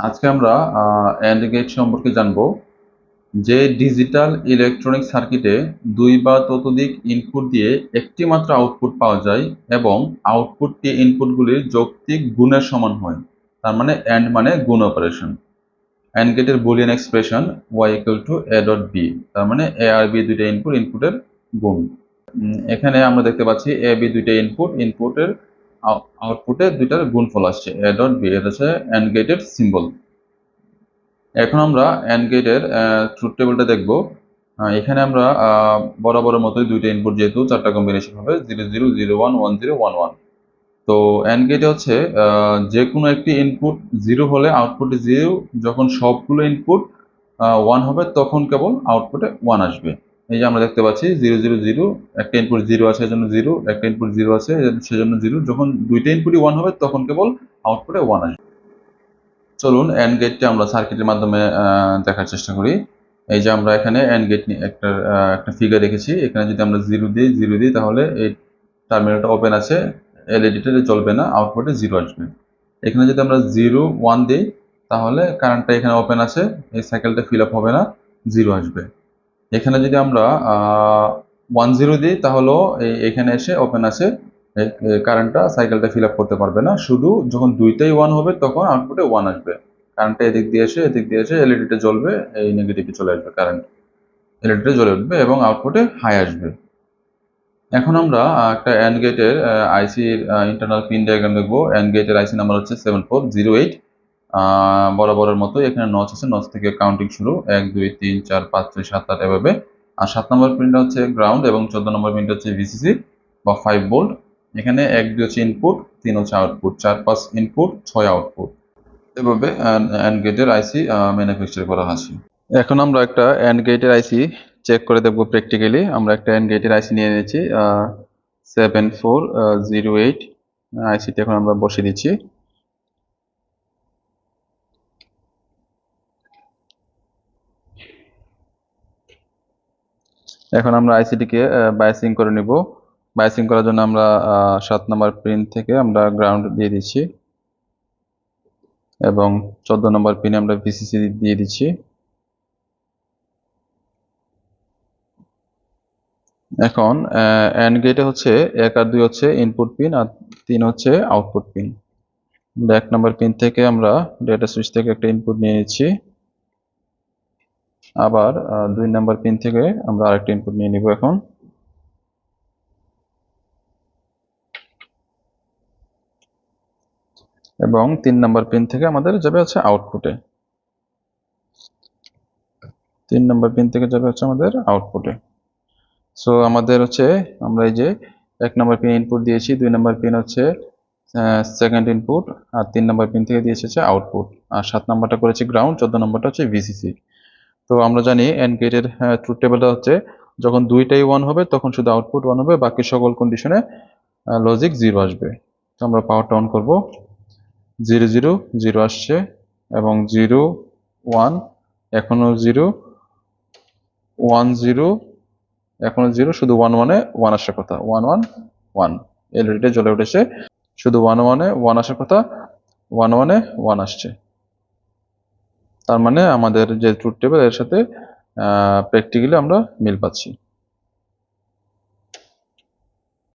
আজকে আমরা and get সম্পর্কে জানব। যে ডিজিটাল ইলেকট্রনিক সার্কিটে দুই বা ততোধিক ইনপুট দিয়ে একটি মাত্র আউটপুট পাওয়া যায় এবং আউটপুটটি ইনপুটগুলির যৌক্তিক গুণের সমান হয়, তার মানে অ্যান্ড মানে গুণ অপারেশন। অ্যান্ড গেটের Boolean expression y equal to a dot b, তার মানে a আর b দুইটা ইনপুটের গুণ। এখানে আমরা দেখতে পাচ্ছি a b দুইটা ইনপুটের আউটপুটে দুইটার গুণফল আসছে a ডট b, এটা হচ্ছে অ্যান্ড গেটের সিম্বল। এখন আমরা অ্যান্ড গেটের ট্রুথ টেবিলটা দেখব। এখানে আমরা বরাবরের মতোই দুইটা ইনপুট, যেহেতু চারটা কম্বিনেশন হবে 0 0 0 1 1 0 1 1। তো অ্যান্ড গেটে হচ্ছে যে কোনো একটি ইনপুট 0 হলে আউটপুটে 0, যখন সবগুলো ইনপুট 1 হবে তখন কেবল আউটপুটে 1 আসবে। এই যে আমরা দেখতে পাচ্ছি 0 0 0, একটা ইনপুট 0 আছে এজন্য 0, একটা ইনপুট 0 আছে সেজন্য 0, যখন দুইটা ইনপুটই 1 হবে তখন কেবল আউটপুটে 1 আসবে। চলুন অ্যান্ড গেটটা আমরা সার্কিটের মাধ্যমে দেখার চেষ্টা করি। এই যে আমরা এখানে অ্যান্ড গেট নিয়ে একটা ফিগার রেখেছি। এখানে যদি আমরা 0 দিই তাহলে এই টার্মিনালটা ওপেন আছে, এলইডিটা জ্বলবে না, আউটপুটে 0 আসবে। এখানে যদি আমরা 0 1 দিই তাহলে কারেন্টটা এখানে ওপেন আছে, এই সাইকেলটা ফিল আপ হবে না, 0 আসবে। এখানে যদি আমরা 1 0 দিই তাহলেও এখানে এসে ওপেন আছে, কারেন্টটা সাইকেলটা ফিল আপ করতে পারবে না। শুধু যখন দুইটাই 1 হবে তখন আউটপুটে 1 আসবে। কারেন্টটা এদিক দিয়ে এসে এলইডিটা জ্বলবে, এই নেগেটিভে চলে আসবে কারেন্ট, এলইডিটা জ্বলে উঠবে এবং আউটপুটে হাই আসবে। এখন আমরা একটা অ্যান্ড গেটের আইসির ইন্টারনাল পিন ডায়াগ্রাম দেখবো। অ্যান্ড গেটের আইসি নাম্বার হচ্ছে 7408। বরাবরের মতো এখানে নচ আছে, নচ থেকে কাউন্টিং শুরু 1 2 3 4 5 6 7 8 এভাবে। আর 7 নম্বর পিনটা হচ্ছে গ্রাউন্ড এবং 14 নম্বর পিনটা হচ্ছে ভিসিসি বা 5 ভোল্ট। এখানে 1 2 হচ্ছে ইনপুট, 3 হচ্ছে আউটপুট, 4 5 ইনপুট, 6 আউটপুট। এভাবে অ্যান্ড গেটের আইসি ম্যানুফ্যাকচার করা আছে। এখন আমরা একটা অ্যান্ড গেটের আইসি চেক করে দেখবো প্র্যাকটিক্যালি। আমরা একটা অ্যান্ড গেটের আইসি নিয়ে নিয়েছি 7408। আইসিটি এখন আমরা বসিয়ে দিচ্ছি। এখন আমরা আইসিটিকে বায়াসিং করে নিব। বায়াসিং করার জন্য আমরা 7 নম্বর পিন থেকে আমরা গ্রাউন্ড দিয়ে দিচ্ছি এবং 14 নম্বর পিনে আমরা ভিসিসি দিয়ে দিচ্ছি। এখন অ্যান্ড গেটে হচ্ছে 1 আর 2 হচ্ছে ইনপুট পিন আর 3 হচ্ছে আউটপুট পিন। 1 নম্বর পিন থেকে আমরা ডেটা সুইচ থেকে একটা ইনপুট নিয়ে নিচ্ছি, আবার 2 নম্বর পিন থেকে আমরা আরেকটা ইনপুট নিয়ে নিব এখন। এবং 3 নম্বর পিন থেকে আমাদের যাবে হচ্ছে আউটপুটে। 3 নম্বর পিন থেকে যাবে হচ্ছে আমাদের আউটপুটে। সো আমাদের হচ্ছে আমরা এই যে 1 নম্বর পিন ইনপুট দিয়েছি, 2 নম্বর পিন হচ্ছে সেকেন্ড ইনপুট, আর 3 নম্বর পিন থেকে দিয়েছে হচ্ছে আউটপুট, আর 7 নম্বরটা করেছি গ্রাউন্ড, 14 নম্বরটা হচ্ছে ভিসিসি। তো আমরা জানি এন্ড গেটের ট্রুথ টেবিলটা হচ্ছে যখন দুইটাই 1 হবে তখন শুধু আউটপুট 1 হবে, বাকি সকল কন্ডিশনে লজিক 0 আসবে। তো আমরা পাওয়ারটা অন করব। 0 0 0 আসছে এবং 0 1, এখনো 0 1 0, এখনো 0, শুধু 1 1 এ 1 আসার কথা, 1 1 1 এলইডিটা জ্বলে উঠেছে। শুধু 1 1 এ 1 আসার কথা, 1 1 এ 1 আসছে। তার মানে আমাদের যে ট্রুথ টেবিল এর সাথে প্র্যাকটিক্যালি আমরা মিল পাচ্ছি।